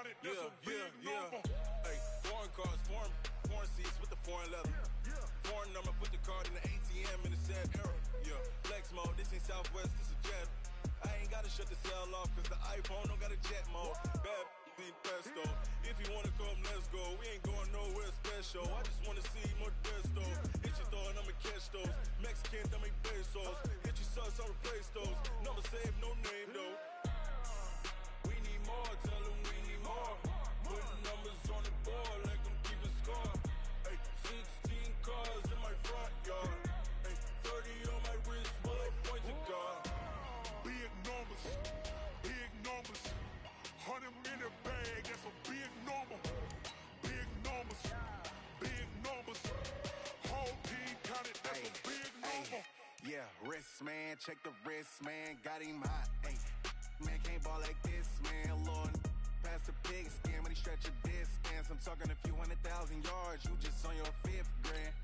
counted, that's a big number. Hey, foreign cars, foreign seats with the foreign leather. Foreign number, put the card in the ATM in the sad era. Yeah, flex mode, this ain't Southwest, this is Jet. I ain't gotta shut the cell off, cause the iPhone don't got a jet mode. Bad need pesto. If you wanna come, let's go. We ain't going nowhere special. I just wanna see more Modesto. Hit your thought, I'ma catch those. Mexican, I make pesos. Hit your sauce, I'll replace those. Number save, no name though. We need more, tell them we need more. Putting numbers on the board like I'm keeping score. Hey, 16 cars in my front yard. Hey, 30 on my wrist, bullet point to God. Big numbers, big numbers. 100 minute bag, that's a big number. Big numbers, big numbers. Whole team counted, that's a big number. Yeah, wrist man, check the wrist man, got him hot. Ay, man can't ball like this, man. Lord, past the pig skin when he stretch a distance. I'm talking a few 100,000 yards, you just on your 5th grand.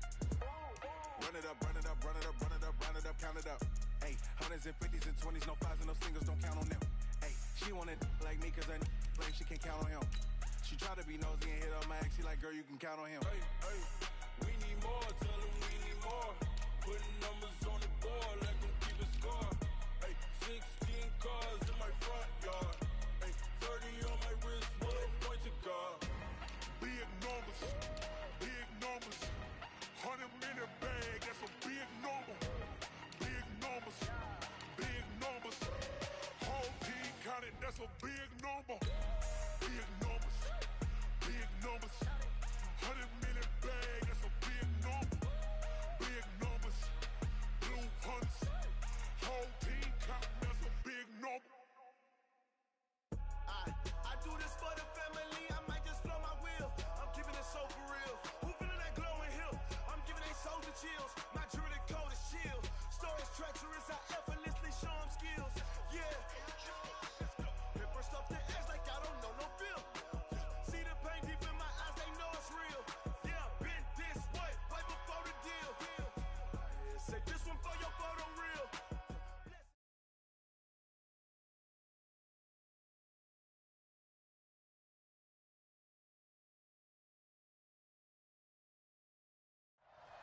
Run it up, run it up, run it up, run it up, run it up, count it up. Ay, hundreds and 50s and 20s, no 5s and no singles, don't count on them. Ay, she wanna like me cause I blame she can't count on him. She try to be nosy and hit on my ex, she like, girl, you can count on him. Hey, hey, we need more, tell them we need more. Putting numbers on the board like I'm keeping score. Hey, 16 cars in my front yard. Hey, 30 on my wrist, bullet point to God. Big numbers, big numbers. 100 minute bag, that's a big number. Big numbers, big numbers. Whole team counted, that's a big number. Big numbers, big numbers. 100 minute bag, that's a big number. Big numbers, blue hunts. Whole team counting, that's a big number. I do this for the family, I might just blow my wheel. I'm keeping it so for real. Who feeling that glowing hill? I'm giving they soldier chills. My jewelry code is chill. Stories treacherous, I effortlessly show them skills. Yeah. Pepper stuff the edge like I don't know no feel. See the pain deep in my eyes, they know it's real. Yeah, been this way, way before the deal. Say this one for your photo reel.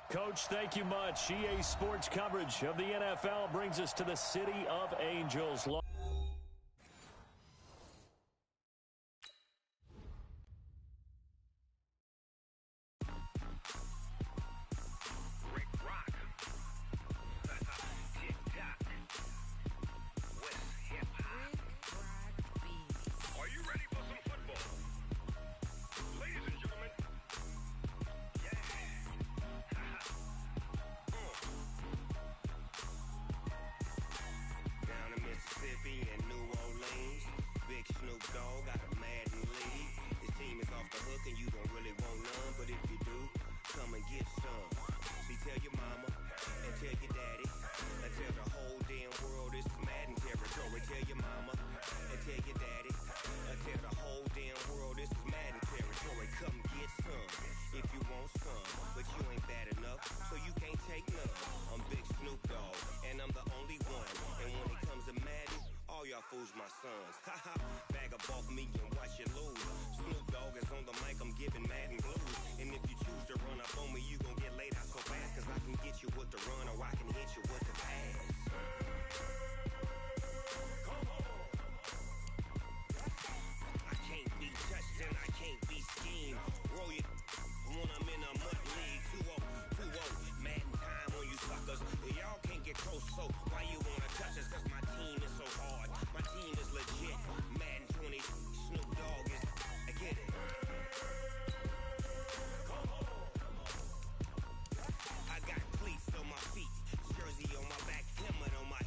Coach, thank you much. EA Sports coverage of the NFL brings us to the City of Angels. And New Orleans, big Snoop Dogg got a Madden lead. This team is off the hook and you don't really want none, but if you do, come and get some. See, tell your mama and tell your daddy and tell the whole damn world this is Madden territory. Tell your mama and tell your daddy and tell the whole damn world this is Madden territory. Come get some if you want some, but you ain't bad enough, so you can't take none. I'm Big Snoop Dogg and I'm the only one, and when it comes to Madden, all y'all fools my sons. Haha, bag up off me and watch you lose. Snoop Dogg is on the mic, I'm giving Madden blues. And if you choose to run up on me, you gon' get laid out so fast, cause I can get you with the run or I can hit you with the pass. I can't be touched and I can't be schemed. Roll you when I'm in a mud league. 2-0, 2-0, Madden time on you suckers. Y'all can't get close, so why you wanna touch us? Cause my team is so hard, my team is legit. Madden 20, Snoop Dogg is, I get it. I got cleats on my feet, jersey on my back, helmet on my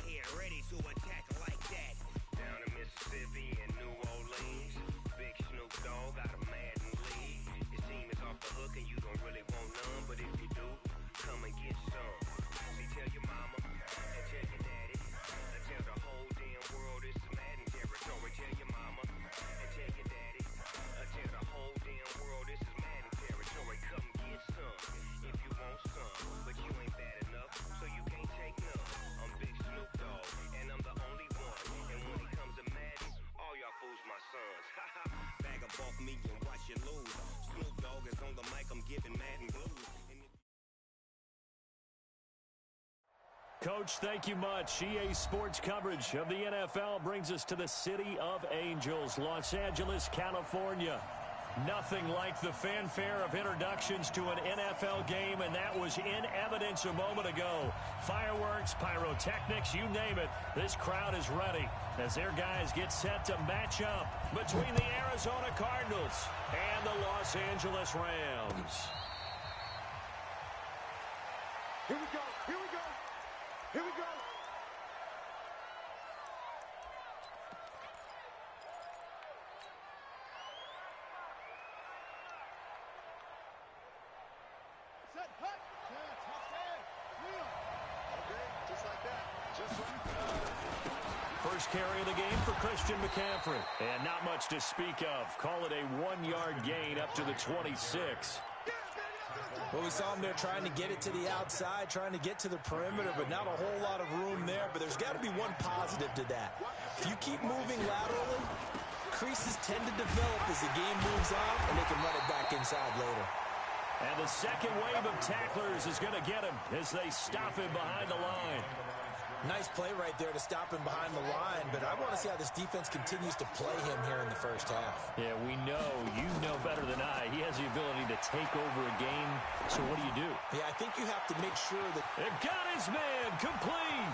Coach. Thank you much. EA Sports coverage of the NFL brings us to the City of Angels, Los Angeles, California. Nothing like the fanfare of introductions to an NFL game, and that was in evidence a moment ago. Fireworks, pyrotechnics, you name it. This crowd is ready as their guys get set to match up between the Arizona Cardinals and the Los Angeles Rams. Here we go, here we go, here we go. Set, hut. Yeah, tough day. Wheel. Okay, just like that. Just like that. First carry of the game for Christian McCaffrey. And not much to speak of. Call it a 1-yard gain up to the 26. Well, we saw him there trying to get it to the outside, trying to get to the perimeter, but not a whole lot of room there. But there's got to be one positive to that. If you keep moving laterally, creases tend to develop as the game moves on, and they can run it back inside later. And the second wave of tacklers is going to get him as they stop him behind the line. Nice play right there to stop him behind the line, but I want to see how this defense continues to play him here in the first half. Yeah, we know, you know better than I, he has the ability to take over a game, so what do? Yeah, I think you have to make sure that... It got his man, complete!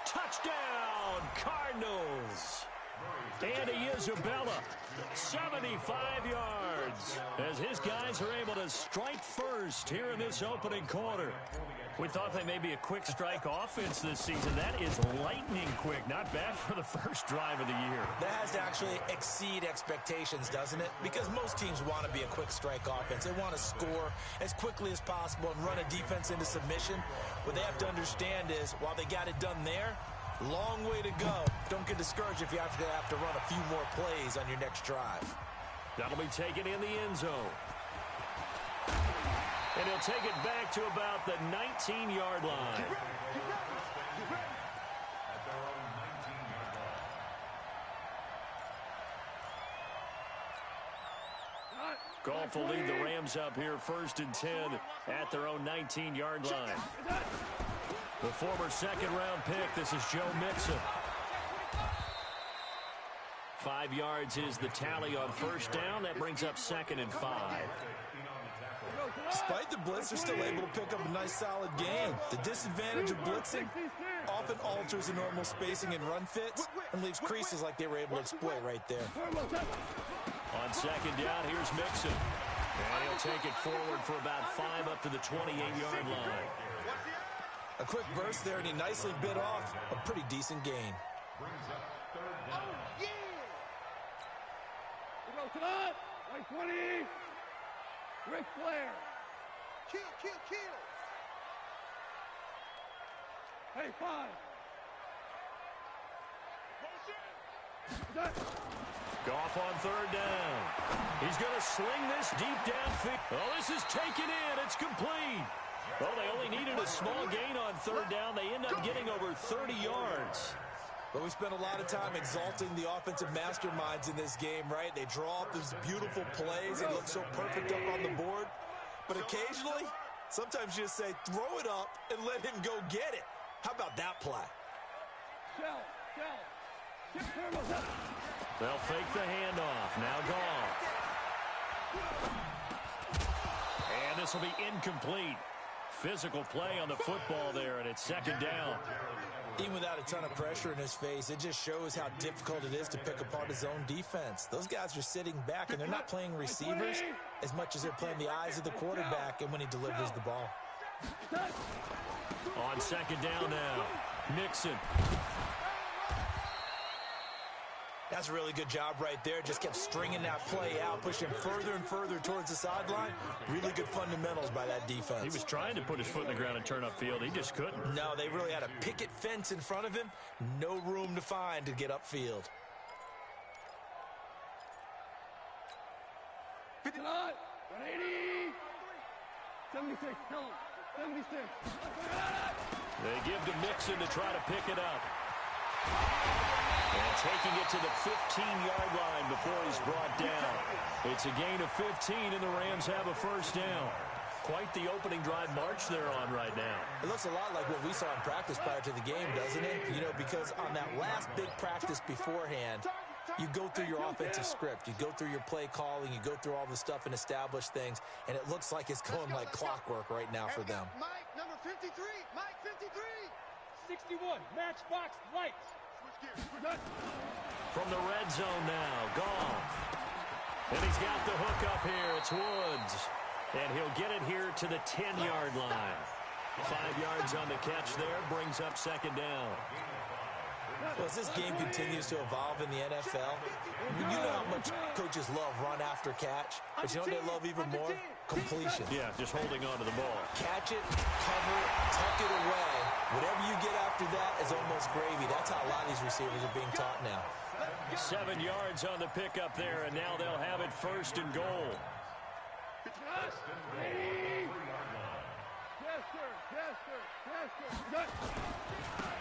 Touchdown, Cardinals! Andy Isabella, 75 yards, as his guys are able to strike first here in this opening quarter. We thought they may be a quick strike offense this season. That is lightning quick. Not bad for the first drive of the year. That has to actually exceed expectations, doesn't it? Because most teams want to be a quick strike offense. They want to score as quickly as possible and run a defense into submission. What they have to understand is, while they got it done there, long way to go. Don't get discouraged if you have to run a few more plays on your next drive. That'll be taken in the end zone. And he'll take it back to about the 19-yard line. Goff will lead the Rams up here 1st and 10 at their own 19-yard line. The former second-round pick, this is Joe Mixon. 5 yards is the tally on first down. That brings up 2nd and 5. Despite the blitz, they're still able to pick up a nice solid gain. The disadvantage of blitzing often alters the normal spacing and run fits and leaves creases like they were able to exploit right there. On 2nd down, here's Mixon. And he'll take it forward for about 5 up to the 28-yard line. A quick burst there, and he nicely bit off a pretty decent gain. Like 20. Ric Flair. Kill. Hey, 5. Goff on 3rd down. He's going to sling this deep downfield. Oh, this is taken in. It's complete. Well, they only needed a small gain on 3rd down. They end up getting over 30 yards. But we spent a lot of time exalting the offensive masterminds in this game, right? They draw up these beautiful plays. They look so perfect up on the board. But occasionally, sometimes you just say, throw it up and let him go get it. How about that play? They'll fake the handoff. Now Goff. And this will be incomplete. Physical play on the football there, and it's 2nd down. Even without a ton of pressure in his face, it just shows how difficult it is to pick apart his own defense. Those guys are sitting back, and they're not playing receivers as much as they're playing the eyes of the quarterback and when he delivers the ball. On 2nd down now, Mixon. That's a really good job right there. Just kept stringing that play out, pushing further and further towards the sideline. Really good fundamentals by that defense. He was trying to put his foot in the ground and turn upfield. He just couldn't. No, they really had a picket fence in front of him. No room to find to get upfield. 50. 180. 76. Tell him. 76. They give to Mixon to try to pick it up. And taking it to the 15-yard line before he's brought down. It's a gain of 15, and the Rams have a 1st down. Quite the opening drive march they're on right now. It looks a lot like what we saw in practice prior to the game, doesn't it? You know, because on that last big practice beforehand, you go through your offensive script. You go through your play calling. You go through all the stuff and establish things. And it looks like it's going like clockwork right now for them. Mike, number 53. Mike, 53. 61, matchbox lights. From the red zone now, Goff. And he's got the hook up here. It's Woods. And he'll get it here to the 10-yard line. 5 yards on the catch there, brings up second down. Well, as this game continues to evolve in the NFL, you know how much coaches love run after catch, but you know what they love even more? Completion. Yeah, just holding on to the ball. Catch it, cover it, tuck it away. Whatever you get after that is almost gravy. That's how a lot of these receivers are being taught now. 7 yards on the pickup there, and now they'll have it first and goal.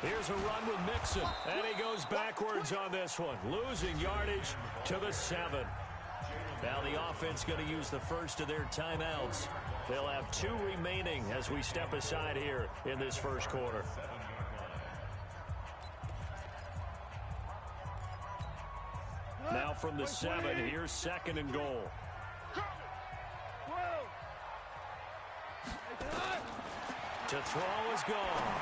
Here's a run with Mixon, and he goes backwards on this one, losing yardage to the 7. Now the offense going to use the first of their timeouts. They'll have 2 remaining as we step aside here in this first quarter. Now from the 7, here's second and goal. To throw is gone.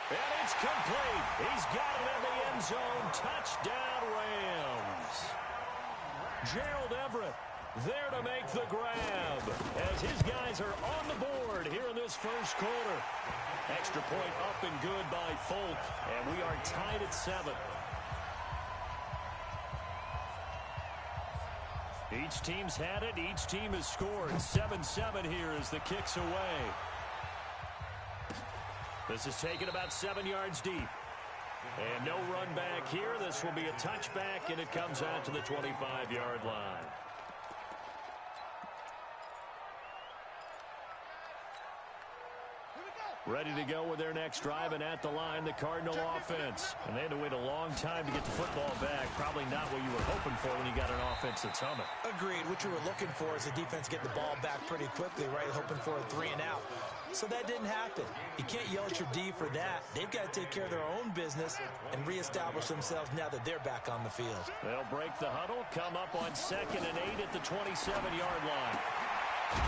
And it's complete. He's got it in the end zone. Touchdown, Rams. Gerald Everett there to make the grab as his guys are on the board here in this first quarter. Extra point up and good by Folk, and we are tied at 7. Each team's had it. Each team has scored. 7-7 here as the kick's away. This is taken about 7 yards deep. And no run back here. This will be a touchback, and it comes out to the 25-yard line. Ready to go with their next drive, and at the line, the Cardinal offense. And they had to wait a long time to get the football back. Probably not what you were hoping for when you got an offense that's humming. Agreed. What you were looking for is the defense get the ball back pretty quickly, right? Hoping for a 3 and out. So that didn't happen. You can't yell at your D for that. They've got to take care of their own business and reestablish themselves now that they're back on the field. They'll break the huddle, come up on 2nd and 8 at the 27-yard line.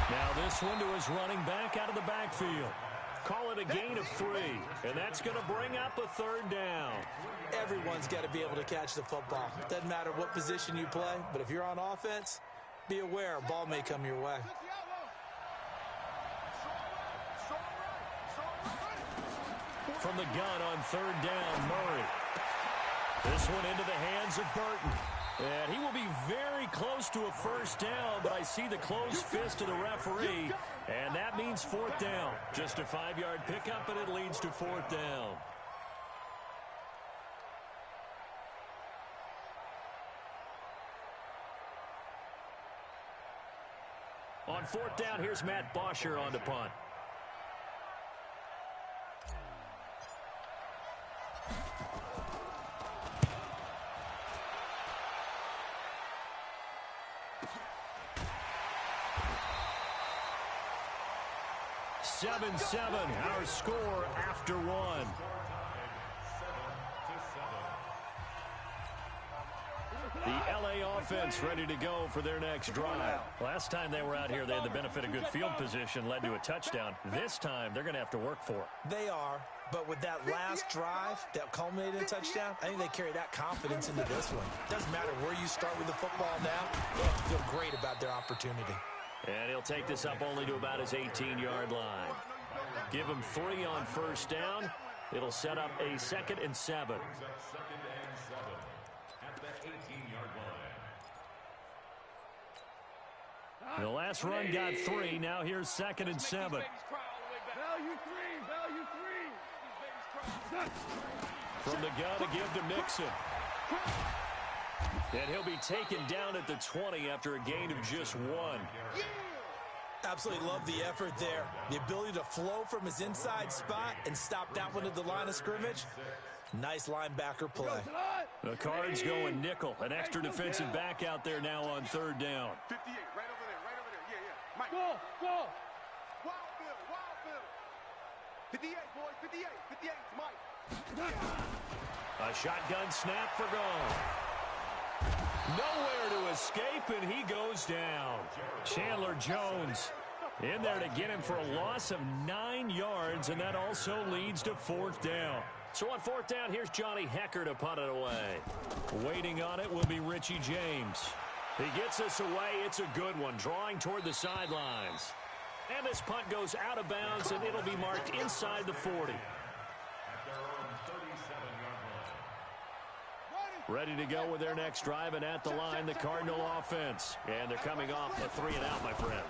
Now this one to his running back out of the backfield. Call it a gain of 3, and that's going to bring up a 3rd down. Everyone's got to be able to catch the football. Doesn't matter what position you play, but if you're on offense, be aware a ball may come your way. From the gun on 3rd down, Murray. This one into the hands of Burton. And he will be very close to a 1st down, but I see the closed fist of the referee, and that means 4th down. Just a 5-yard pickup, and it leads to 4th down. On 4th down, here's Matt Bosher on the punt. Seven, our score after 1. The LA offense ready to go for their next drive. Last time they were out here, they had the benefit of good field position, led to a touchdown. This time, they're going to have to work for it. They are, but with that last drive that culminated in a touchdown, I think they carry that confidence into this one. Doesn't matter where you start with the football now, they have to feel great about their opportunity. And he'll take this up only to about his 18-yard line. Give him 3 on 1st down. It'll set up a 2nd and 7. The last run got 3. Now here's 2nd and 7. Value 3. From the gun to give to Mixon. And he'll be taken down at the 20 after a gain of just 1. Absolutely love the effort there. The ability to flow from his inside spot and stop that one at the line of scrimmage. Nice linebacker play. The Cards going nickel. An extra defensive back out there now on 3rd down. 58, right over there. Yeah. Go, go. Wild field. 58, boys, 58. 58, Mike. A shotgun snap for gone. Nowhere to escape, and he goes down. Chandler Jones in there to get him for a loss of 9 yards, and that also leads to 4th down. So on 4th down, here's Johnny Hecker to punt it away. Waiting on it will be Richie James. He gets us away. It's a good one, drawing toward the sidelines. And this punt goes out of bounds, and it'll be marked inside the 40. Ready to go with their next drive, and at the line, the Cardinal offense. And they're coming off a 3-and-out, my friend.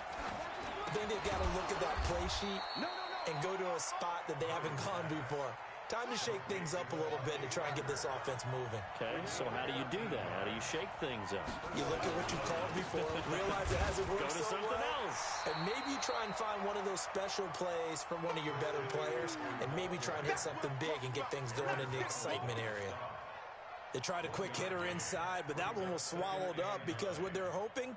I think they've got to look at that play sheet and go to a spot that they haven't gone before. Time to shake things up a little bit to try and get this offense moving. Okay, so how do you do that? How do you shake things up? You look at what you called before, realize it hasn't worked Go to so something well, else. and maybe try and find one of those special plays from one of your better players, and maybe try and hit something big and get things going in the excitement area. They tried a quick hitter inside, but that one was swallowed up because what they're hoping,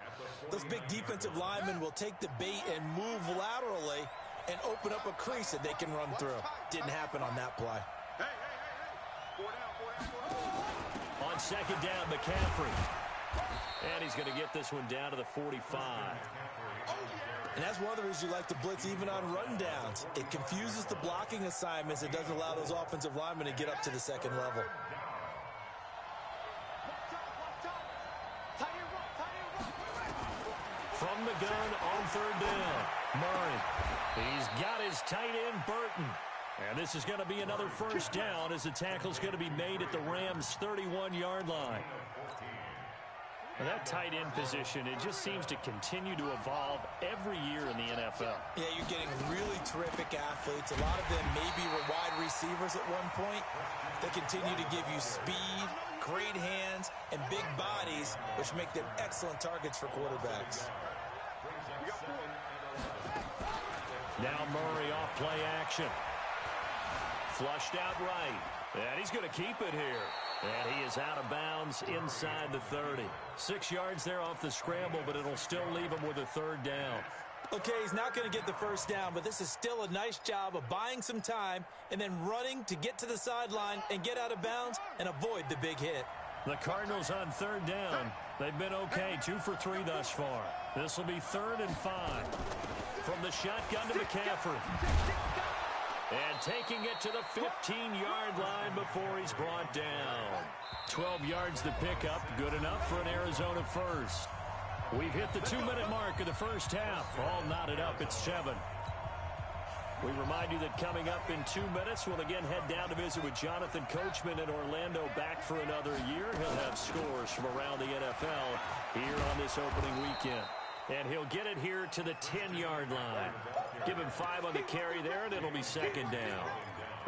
those big defensive linemen will take the bait and move laterally and open up a crease that they can run through. Didn't happen on that play. Hey. 4 down. On 2nd down, McCaffrey. And he's going to get this one down to the 45. And that's one of the reasons you like to blitz even on rundowns. It confuses the blocking assignments. It doesn't allow those offensive linemen to get up to the second level. From the gun on 3rd down, Murray. He's got his tight end, Burton. And this is going to be another 1st down as the tackle's going to be made at the Rams' 31-yard line. And that tight end position, it just seems to continue to evolve every year in the NFL. Yeah, you're getting really terrific athletes. A lot of them maybe were wide receivers at one point. They continue to give you speed, great hands, and big bodies, which make them excellent targets for quarterbacks. Now Murray off play action. Flushed out right. And he's going to keep it here. And he is out of bounds inside the 30. 6 yards there off the scramble, but it'll still leave him with a 3rd down. Okay, he's not going to get the 1st down, but this is still a nice job of buying some time and then running to get to the sideline and get out of bounds and avoid the big hit. The Cardinals on 3rd down. They've been okay, 2 for 3 thus far. This will be 3rd and 5. From the shotgun to McCaffrey. And taking it to the 15-yard line before he's brought down. 12 yards to pick up. Good enough for an Arizona first. We've hit the 2-minute mark of the first half. All knotted up at 7. We remind you that coming up in 2 minutes, we'll again head down to visit with Jonathan Coachman in Orlando, back for another year. He'll have scores from around the NFL here on this opening weekend. And he'll get it here to the 10-yard line. Give him 5 on the carry there, and it'll be 2nd down.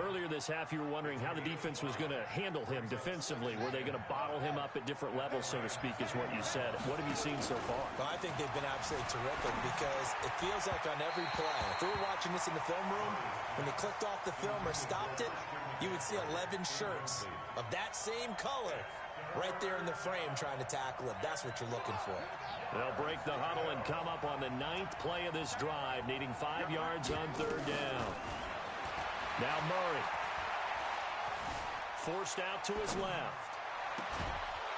Earlier this half, you were wondering how the defense was going to handle him defensively. Were they going to bottle him up at different levels, so to speak, is what you said. What have you seen so far? Well, I think they've been absolutely terrific because it feels like on every play, if we were watching this in the film room, when they clicked off the film or stopped it, you would see 11 shirts of that same color right there in the frame trying to tackle it. That's what you're looking for. They'll break the huddle and come up on the 9th play of this drive, needing 5 yards on 3rd down. Now Murray. Forced out to his left.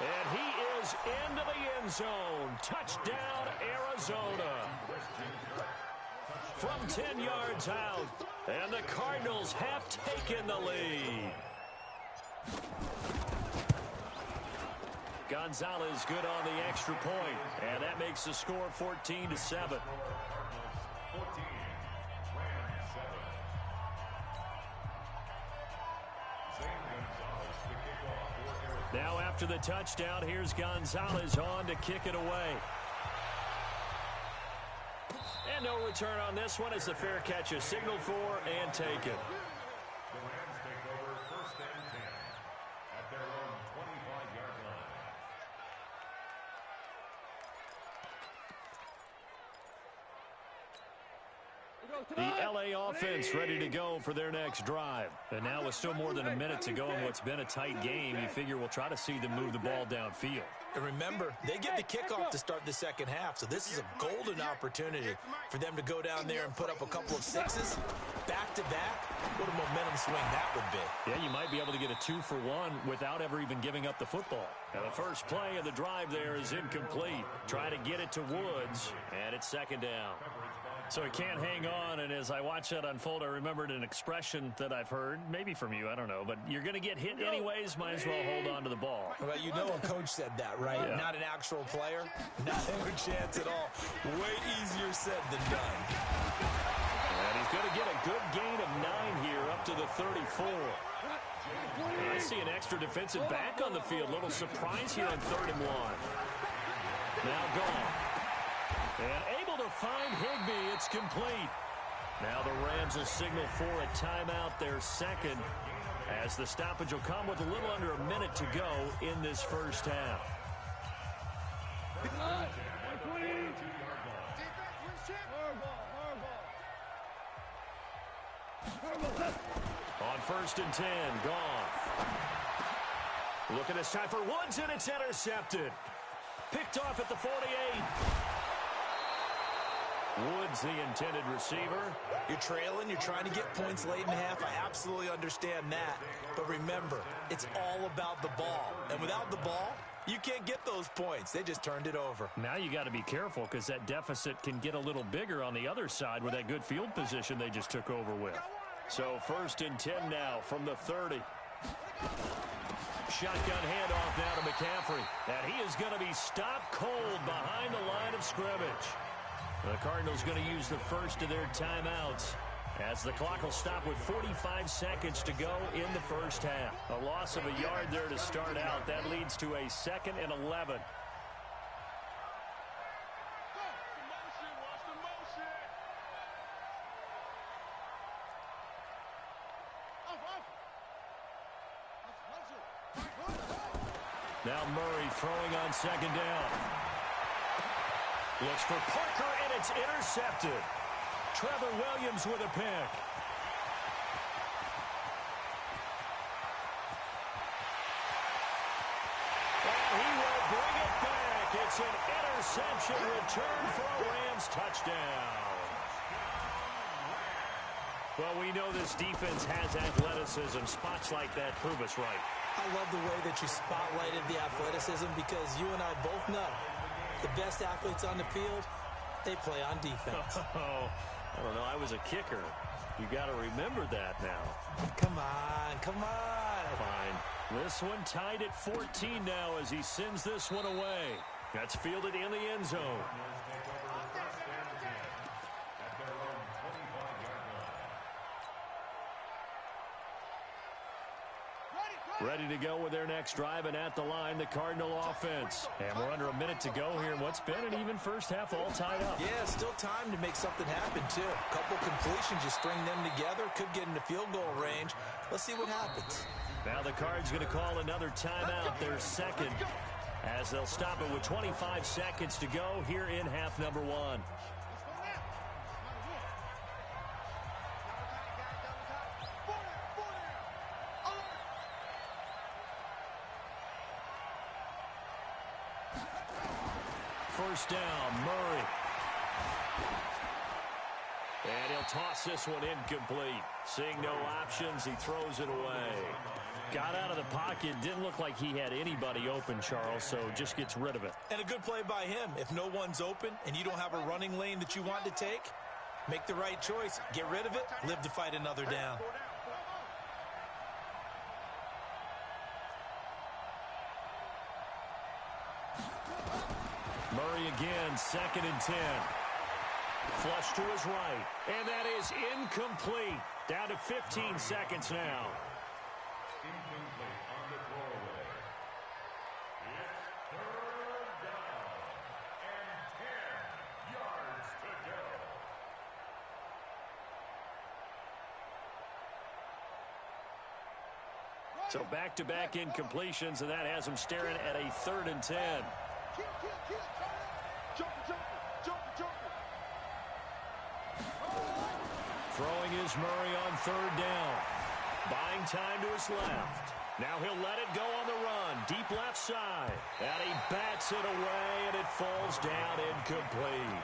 And he is into the end zone. Touchdown, Arizona. From 10 yards out. And the Cardinals have taken the lead. Gonzalez good on the extra point. And that makes the score 14-7. Now after the touchdown, here's Gonzalez on to kick it away. And no return on this one as the fair catch is signaled for and taken. The Rams take over 1st and 10 at their own 25-yard line. We go The LA offense ready to go for their next drive. And now with still more than a minute to go in what's been a tight game, you figure we'll try to see them move the ball downfield. And remember, they get the kickoff to start the second half, so this is a golden opportunity for them to go down there and put up a couple of sixes back-to-back. What a momentum swing that would be. Yeah, you might be able to get a 2-for-1 without ever even giving up the football. Now the first play of the drive there is incomplete. Try to get it to Woods, and it's second down. So he can't hang on, and as I watch that unfold, I remembered an expression that I've heard, maybe from you, I don't know, but you're going to get hit anyways, might as well hold on to the ball. Well, you know a coach said that, right? Yeah. Not an actual player. Not a chance at all. Way easier said than done. And he's going to get a good gain of 9 here up to the 34. I see an extra defensive back on the field. Little surprise here on 3rd and 1. Now gone. And able to find Higbee. It's complete. Now the Rams will signal for a timeout, their second, as the stoppage will come with a little under a minute to go in this first half. On 1st and 10, Goff. Look at this time for Woods, and it's intercepted. Picked off at the 48. Woods, the intended receiver. You're trailing. You're trying to get points late in the half. I absolutely understand that. But remember, it's all about the ball. And without the ball, you can't get those points. They just turned it over. Now you got to be careful because that deficit can get a little bigger on the other side with that good field position they just took over with. So 1st and 10 now from the 30. Shotgun handoff now to McCaffrey. And he is going to be stopped cold behind the line of scrimmage. The Cardinals going to use the first of their timeouts as the clock will stop with 45 seconds to go in the first half. A loss of a yard there to start out. That leads to a 2nd and 11. Now Murray throwing on 2nd down. Looks for Parker, and it's intercepted. Trevor Williams with a pick. And he will bring it back. It's an interception return for a Rams touchdown. Well, we know this defense has athleticism. Spots like that prove us right. I love the way that you spotlighted the athleticism because you and I both know the best athletes on the field, they play on defense. Oh, I don't know. I was a kicker. You got to remember that now. Come on, come on. Fine. This one tied at 14 now as he sends this one away. That's fielded in the end zone. Ready to go with their next drive, and at the line, the Cardinal offense. And we're under a minute to go here in what's been an even first half, all tied up. Yeah, still time to make something happen, too. A couple completions, you string them together, could get into field goal range. Let's see what happens. Now the Cards going to call another timeout, their second, as they'll stop it with 25 seconds to go here in half number 1. First down, Murray. And he'll toss this one incomplete. Seeing no options, he throws it away. Got out of the pocket. Didn't look like he had anybody open, Charles, so just gets rid of it. And a good play by him. If no one's open and you don't have a running lane that you want to take, make the right choice. Get rid of it. Live to fight another down. Murray again, 2nd and 10. Flush to his right. And that is incomplete. Down to 15 seconds now. Incomplete on the throwaway. It's 3rd down and 10 yards to go. So back-to-back incompletions, and that has him staring at a 3rd and 10. Throwing is Murray on third down. Buying time to his left. Now he'll let it go on the run. Deep left side. And he bats it away, and it falls down incomplete.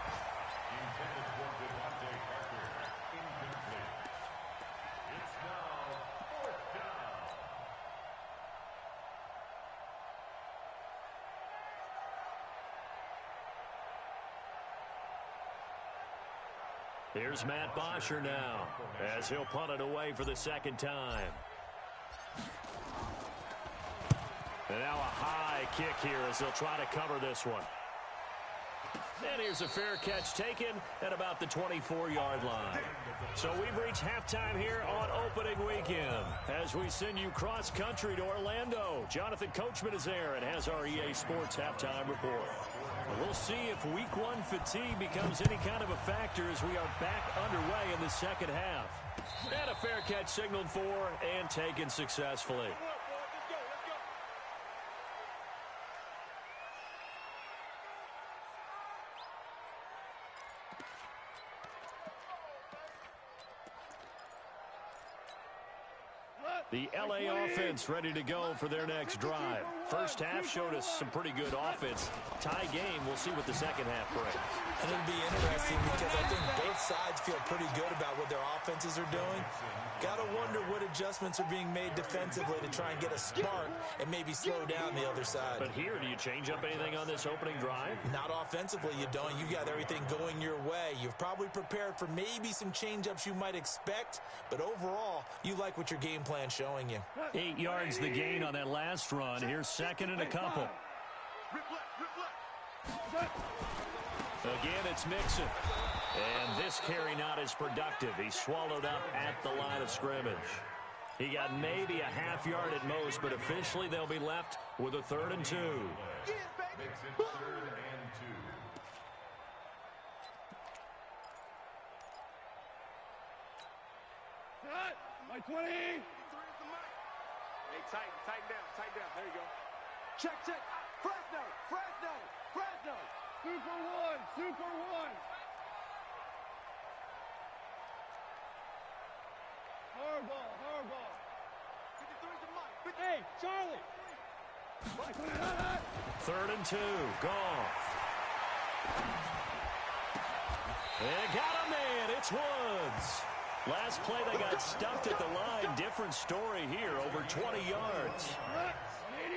Here's Matt Bosher now, as he'll punt it away for the second time. And now a high kick here as they'll try to cover this one. And here's a fair catch taken at about the 24-yard line. So we've reached halftime here on opening weekend as we send you cross-country to Orlando. Jonathan Coachman is there and has our EA Sports halftime report. We'll see if week one fatigue becomes any kind of a factor as we are back underway in the second half. And a fair catch signaled for and taken successfully. The LA offense ready to go for their next drive. First half showed us some pretty good offense. Tie game, we'll see what the second half brings. And it'll be interesting because I think both sides feel pretty good about what their offenses are doing. Got to wonder what adjustments are being made defensively to try and get a spark and maybe slow down the other side. But here, do you change up anything on this opening drive? Not offensively, you don't. You got everything going your way. You've probably prepared for maybe some change-ups you might expect, but overall, you like what your game plan's showing you. 8 yards the gain on that last run. Here's second and a couple. Again, it's Mixon. And this carry not as productive. He's swallowed up at the line of scrimmage. He got maybe a half yard at most, but officially they'll be left with a 3rd and 2. My 20. Hey, tighten down. There you go. Check. Fresno. Super one. Hard ball. 53's the mic. Hey, Charlie. 3rd and 2. Goff. They got a man. It's Woods. Last play, they got stuffed at the line. Different story here, over 20 yards.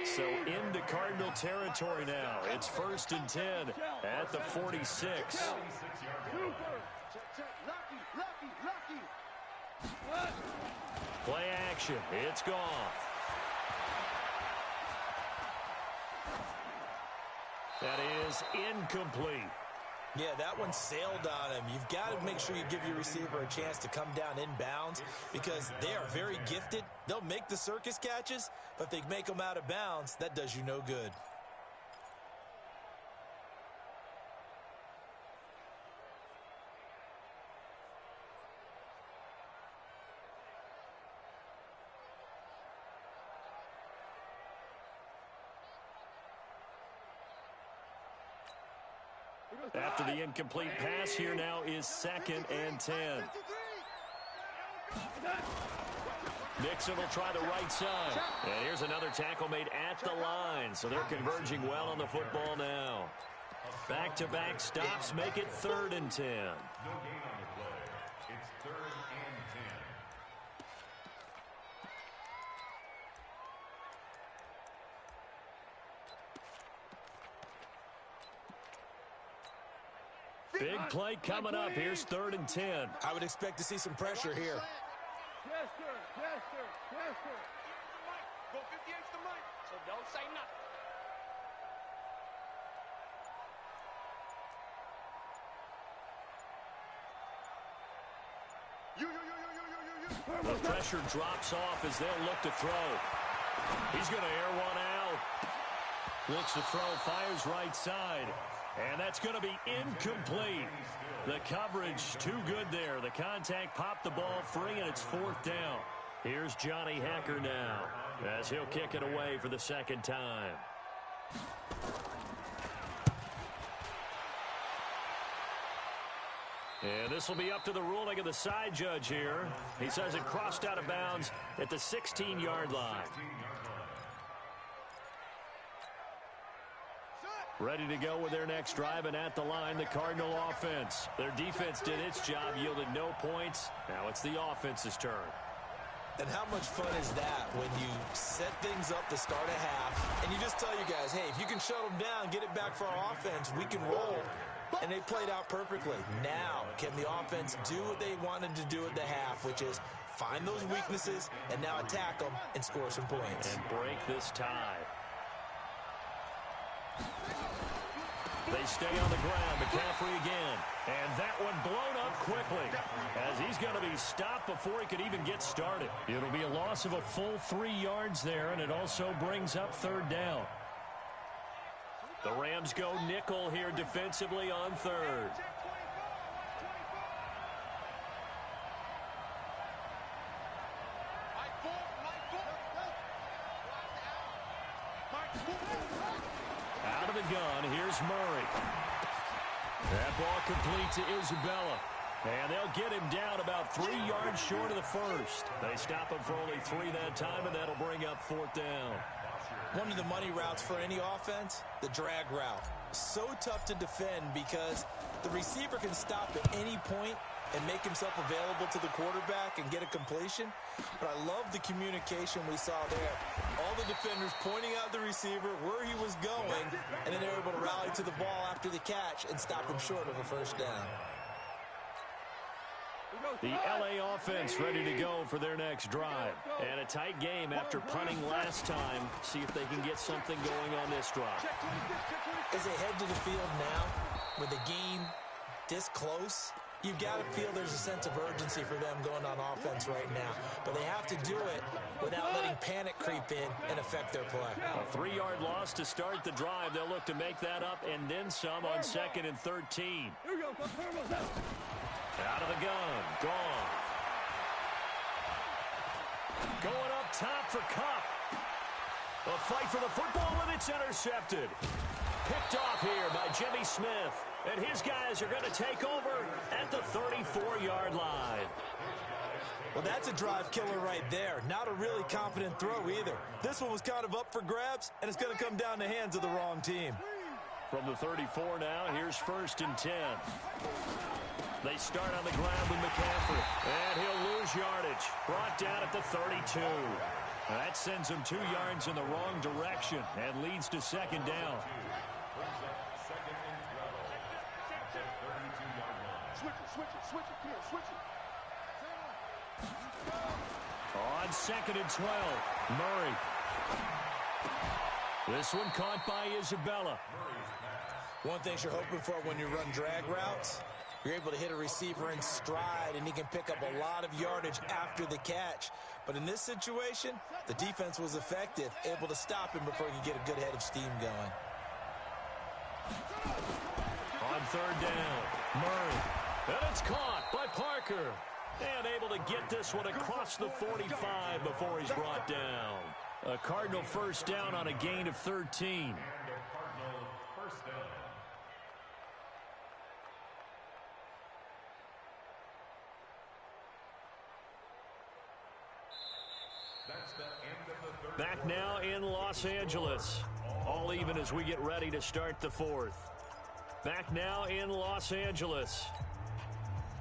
So into Cardinal territory now. It's 1st and 10 at the 46. Play action. It's Goff. That is incomplete. Yeah, that one sailed on him. You've got to make sure you give your receiver a chance to come down inbounds because they are very gifted. They'll make the circus catches, but if they make them out of bounds, that does you no good. After the incomplete pass, here now is 2nd and 10. Nixon will try the right side. And here's another tackle made at the line. So they're converging well on the football now. Back-to-back stops make it 3rd and 10. No gain on the play. It's 3rd and 10. Big play coming up. Here's 3rd and 10. I would expect to see some pressure here. Chester. Go 58's the mic, so don't say nothing. The pressure drops off as they'll look to throw. He's going to air one out. Looks to throw, fires right side. And that's going to be incomplete. The coverage too good there. The contact popped the ball free, and it's 4th down. Here's Johnny Hacker now as he'll kick it away for the second time. And this will be up to the ruling of the side judge here. He says it crossed out of bounds at the 16-yard line. Ready to go with their next drive, and at the line, the Cardinal offense. Their defense did its job, yielded no points. Now it's the offense's turn. And how much fun is that when you set things up to start a half, and you just tell you guys, hey, if you can shut them down, get it back for our offense, we can roll. And they played out perfectly. Now, can the offense do what they wanted to do at the half, which is find those weaknesses and now attack them and score some points. And break this tie. They stay on the ground. McCaffrey again. And that one blown up quickly as he's going to be stopped before he could even get started. It'll be a loss of a full 3 yards there, and it also brings up third down. The Rams go nickel here defensively on third. Out of the gun, here's Murray. That ball complete to Isabella. And they'll get him down about 3 yards short of the first. They stop him for only 3 that time, and that'll bring up fourth down. One of the money routes for any offense, the drag route. So tough to defend because the receiver can stop at any point and make himself available to the quarterback and get a completion. But I love the communication we saw there. All the defenders pointing out the receiver, where he was going, and then they were able to rally to the ball after the catch and stop him short of a first down. The LA offense ready to go for their next drive. And a tight game after punting last time. See if they can get something going on this drive. As they head to the field now, with the game this close, you've got to feel there's a sense of urgency for them going on offense right now. But they have to do it without letting panic creep in and affect their play. A 3-yard loss to start the drive. They'll look to make that up and then some on 2nd and 13. Out of the gun. Gone. Going up top for Cup. A fight for the football, and it's intercepted. Picked off here by Jimmy Smith. And his guys are going to take over at the 34-yard line. Well, that's a drive killer right there. Not a really confident throw either. This one was kind of up for grabs, and it's going to come down the hands of the wrong team. From the 34 now, here's 1st and 10. They start on the ground with McCaffrey. And he'll lose yardage. Brought down at the 32. That sends him 2 yards in the wrong direction and leads to 2nd down. Switch it. On 2nd and 12, Murray. This one caught by Isabella. One thing you're hoping for when you run drag routes, you're able to hit a receiver in stride, and he can pick up a lot of yardage after the catch. But in this situation, the defense was effective, able to stop him before he could get a good head of steam going. On 3rd down, Murray. And it's caught by Parker. And able to get this one across the 45 before he's brought down. A Cardinal first down on a gain of 13. Back now in Los Angeles. All even as we get ready to start the 4th. Back now in Los Angeles.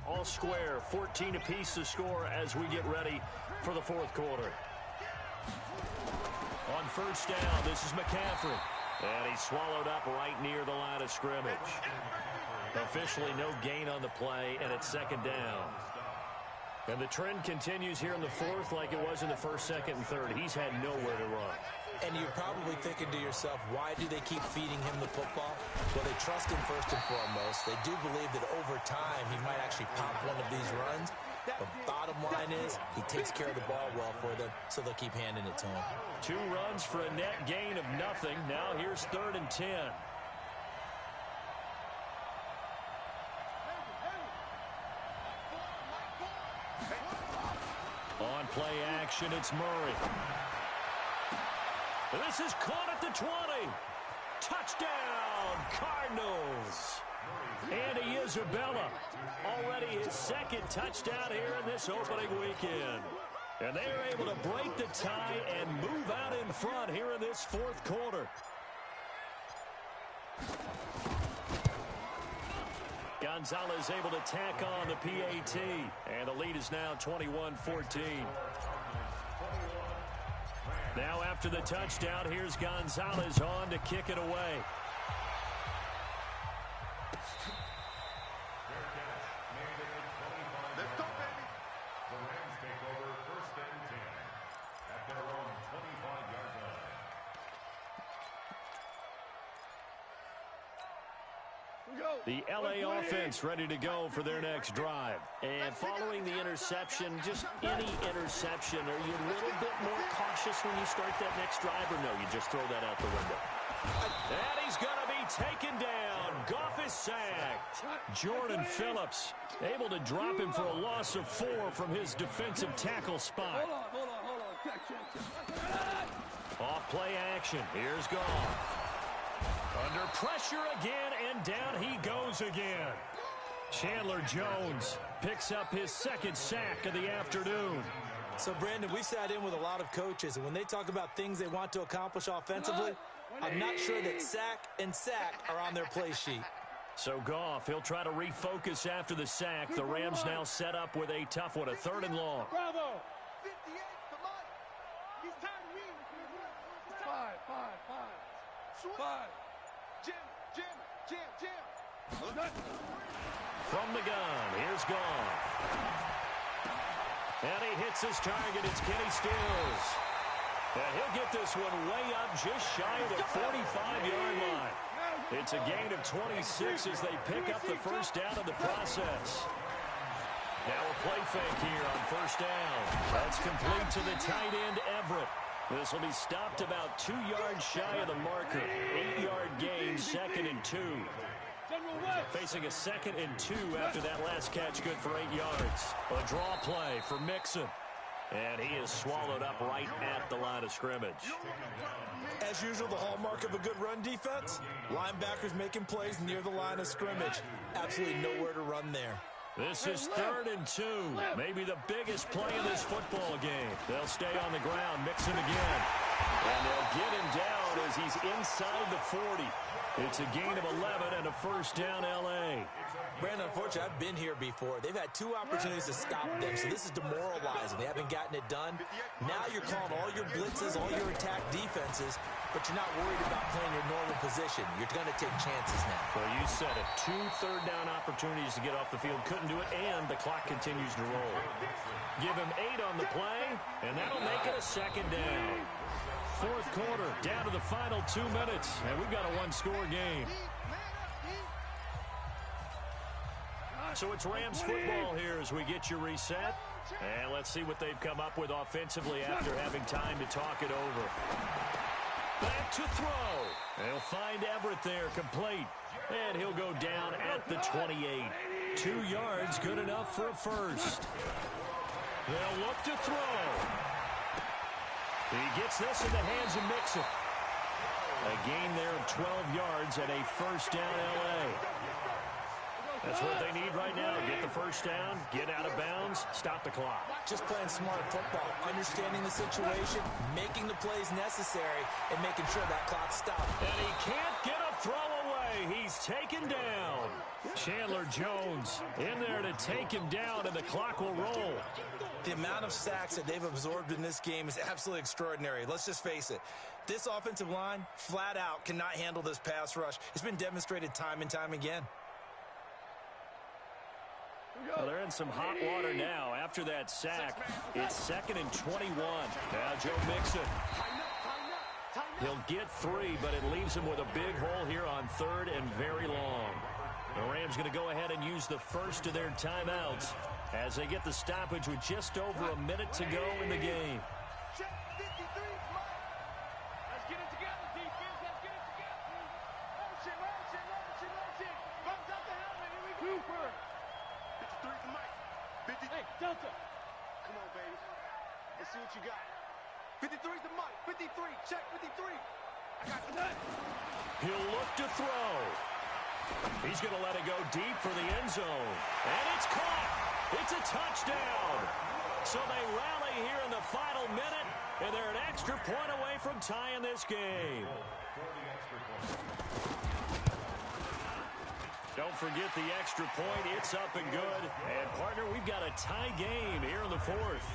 All square, 14 apiece to score as we get ready for the 4th quarter. On 1st down, this is McCaffrey. And he's swallowed up right near the line of scrimmage. Officially no gain on the play, and it's 2nd down. And the trend continues here in the 4th like it was in the 1st, 2nd, and 3rd. He's had nowhere to run. And you're probably thinking to yourself, why do they keep feeding him the football? Well, they trust him first and foremost. They do believe that over time he might actually pop one of these runs. But bottom line is he takes care of the ball well for them, so they'll keep handing it to him. 2 runs for a net gain of nothing. Now here's 3rd and 10. On play action, it's Murray. This is caught at the 20. Touchdown, Cardinals. And he Isabella. Already his second touchdown here in this opening weekend. And they are able to break the tie and move out in front here in this fourth quarter. Gonzalez able to tack on the PAT. And the lead is now 21-14. Now after the touchdown, here's Gonzalez on to kick it away. The L.A. offense ready to go for their next drive. And following the interception, just any interception, are you a little bit more cautious when you start that next drive, or no, you just throw that out the window? And he's going to be taken down. Goff is sacked. Jordan Phillips able to drop him for a loss of 4 from his defensive tackle spot. Hold on. Check. Off play action. Here's Goff. Under pressure again, and down he goes again. Chandler Jones picks up his second sack of the afternoon. So, Brandon, we've sat in with a lot of coaches, and when they talk about things they want to accomplish offensively, I'm not sure that sack and sack are on their play sheet. So Goff, he'll try to refocus after the sack. The Rams now set up with a tough one, a 3rd and long. Bravo. 58 to Mike. He's tired of me. 5. Jim. From the gun, here's Goff. And he hits his target. It's Kenny Stills. And he'll get this one way up just shy of the 45-yard line. It's a gain of 26 as they pick up the first down in the process. Now a play fake here on first down. That's complete to the tight end, Everett. This will be stopped about 2 yards shy of the marker. 8-yard gain, 2nd and 2. Facing a 2nd and 2 after that last catch, good for 8 yards. A draw play for Mixon. And he is swallowed up right at the line of scrimmage. As usual, the hallmark of a good run defense, linebackers making plays near the line of scrimmage. Absolutely nowhere to run there. This is 3rd and 2. Maybe the biggest play in this football game. They'll stay on the ground, Mixon again. And they'll get him down as he's inside the 40. It's a gain of 11 and a first down, L.A. Brandon, unfortunately, I've been here before. They've had 2 opportunities to stop them, so this is demoralizing. They haven't gotten it done. Now you're calling all your blitzes, all your attack defenses, but you're not worried about playing your normal position. You're going to take chances now. Well, you said it. 2 third-down opportunities to get off the field. Couldn't do it, and the clock continues to roll. Give him 8 on the play, and that'll make it a 2nd down. Fourth quarter, down to the final 2 minutes, and we've got a 1-score game. So it's Rams football here as we get you reset. And let's see what they've come up with offensively after having time to talk it over. Back to throw. They'll find Everett there, complete. And he'll go down at the 28. 2 yards, good enough for a first. They'll look to throw. He gets this in the hands of Mixon. A gain there of 12 yards and a first down, L.A. That's what they need right now. Get the first down, get out of bounds, stop the clock. Just playing smart football, understanding the situation, making the plays necessary, and making sure that clock stops. And he can't get a throw away. He's taken down. Chandler Jones in there to take him down, and the clock will roll. The amount of sacks that they've absorbed in this game is absolutely extraordinary. Let's just face it. This offensive line, flat out, cannot handle this pass rush. It's been demonstrated time and time again. Well, they're in some hot water now. After that sack, it's 2nd and 21. Now Joe Mixon. He'll get 3, but it leaves him with a big hole here on 3rd and very long. The Rams going to go ahead and use the first of their timeouts as they get the stoppage with just over a minute to go in the game. Check 53, Mike. Let's get it together, defense. Let's get it together. Motion. Bumps out the helmet. Here we go. Cooper. 53 for Mike. 50. Hey, Delta. Come on, baby. Let's see what you got. 53 to Mike. 53. Check 53. I got the nut. He'll look to throw. He's going to let it go deep for the end zone. And it's caught. It's a touchdown. So they rally here in the final minute, and they're an extra point away from tying this game. Don't forget the extra point. It's up and good. And, partner, we've got a tie game here in the fourth.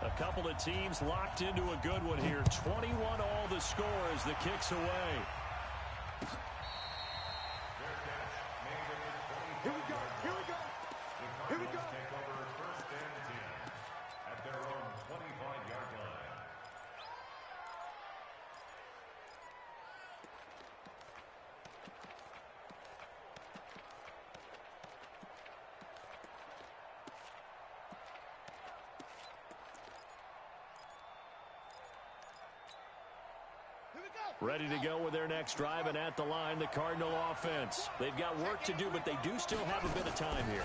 A couple of teams locked into a good one here. 21 all the score as the kick's away. Here we go. Here we go. Here we go. Take over first and 10 at their own 25-yard line. Ready to go with their next drive, and at the line, the Cardinal offense. They've got work to do, but they do still have a bit of time here.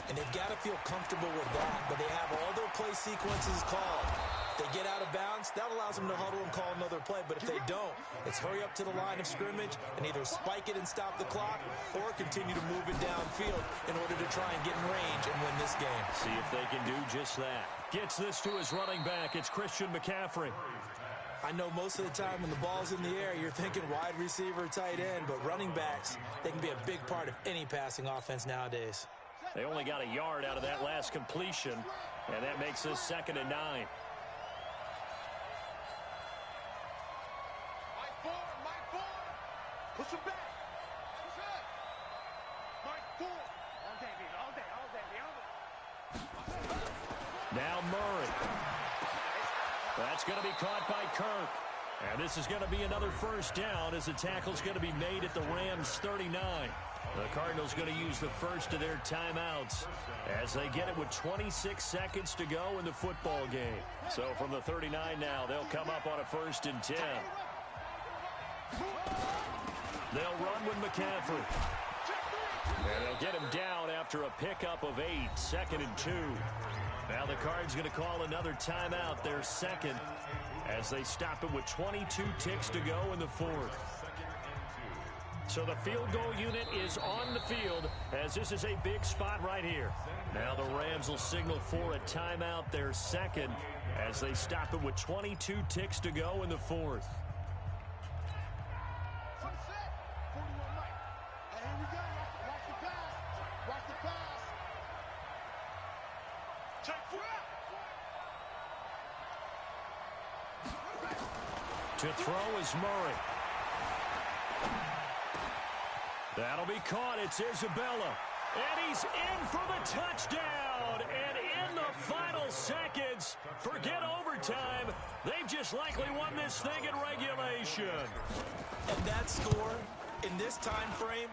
And they've got to feel comfortable with that, but they have all their play sequences called. If they get out of bounds, that allows them to huddle and call another play, but if they don't, it's hurry up to the line of scrimmage and either spike it and stop the clock or continue to move it downfield in order to try and get in range and win this game. See if they can do just that. Gets this to his running back. It's Christian McCaffrey. I know most of the time when the ball's in the air, you're thinking wide receiver, tight end, but running backs, they can be a big part of any passing offense nowadays. They only got a yard out of that last completion, and that makes this 2nd and 9. Mike 4. Push him back. Push it. Mike 4. All day, baby. All day. Now Murray. That's going to be caught by Kirk. And this is going to be another first down as the tackle's going to be made at the Rams' 39. The Cardinals going to use the first of their timeouts as they get it with 26 seconds to go in the football game. So from the 39 now, they'll come up on a 1st and 10. They'll run with McCaffrey. And they'll get him down after a pickup of 8, 2nd and 2. Now the Cards going to call another timeout, their second, as they stop it with 22 ticks to go in the fourth. So the field goal unit is on the field as this is a big spot right here. Now the Rams will signal for a timeout, their second, as they stop it with 22 ticks to go in the fourth. To throw is Murray. That'll be caught. It's Isabella. And he's in for the touchdown. And in the final seconds, forget overtime. They've just likely won this thing in regulation. And that score, in this time frame,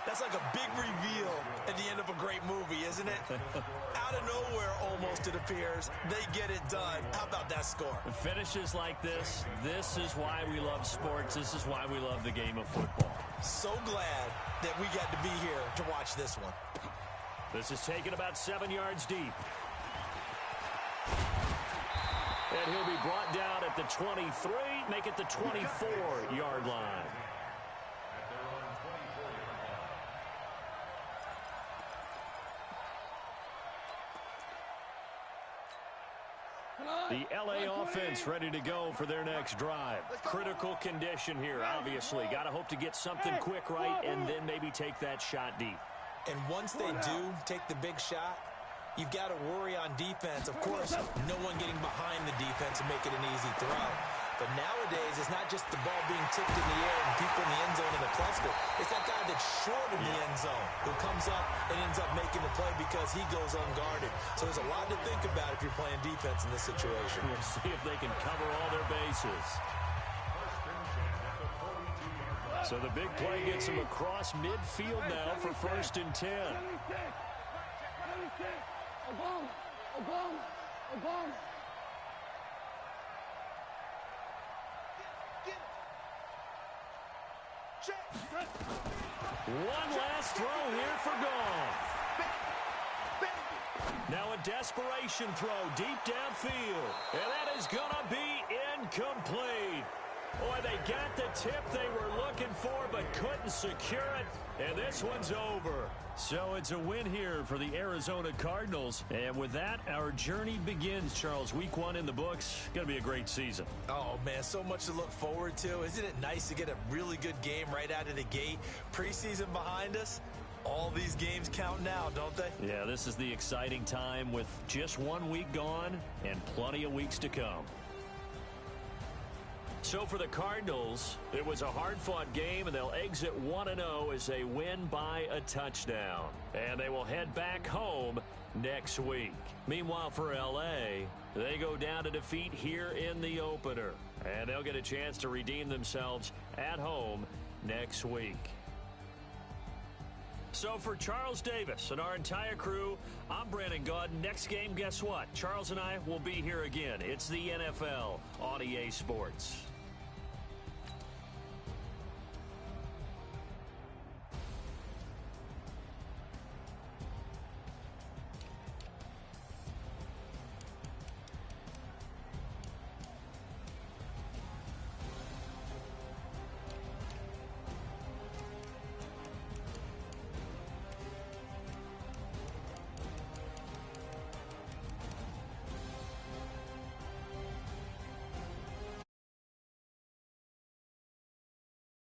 that's like a big reveal at the end of a great movie, isn't it? Out of nowhere, almost, it appears. They get it done. How about that score? Finishes like this is why we love sports. This is why we love the game of football. So glad that we got to be here to watch this one. This is taken about 7 yards deep. And he'll be brought down at the 23, make it the 24-yard line. The L.A. offense ready to go for their next drive. Critical condition here, obviously. Got to hope to get something quick right and then maybe take that shot deep. And once they do take the big shot, you've got to worry on defense. Of course, no one getting behind the defense and make it an easy throw. But nowadays, it's not just the ball being tipped in the air and people in the end zone in the cluster. It's that guy that's short in the end zone who comes up and ends up making the play because he goes unguarded. So there's a lot to think about if you're playing defense in this situation. We'll see if they can cover all their bases. So the big play gets him across midfield now for 1st and 10. One last throw here for Goff. Now a desperation throw deep downfield. And that is going to be incomplete. Boy, they got the tip they were looking for but couldn't secure it. And this one's over. So it's a win here for the Arizona Cardinals. And with that, our journey begins, Charles. Week 1 in the books. Going to be a great season. Oh, man, so much to look forward to. Isn't it nice to get a really good game right out of the gate? Preseason behind us. All these games count now, don't they? Yeah, this is the exciting time with just 1 week gone and plenty of weeks to come. So for the Cardinals, it was a hard-fought game, and they'll exit 1-0 as they win by a touchdown. And they will head back home next week. Meanwhile, for L.A., they go down to defeat here in the opener. And they'll get a chance to redeem themselves at home next week. So for Charles Davis and our entire crew, I'm Brandon Gaudin. Next game, guess what? Charles and I will be here again. It's the NFL on EA Sports.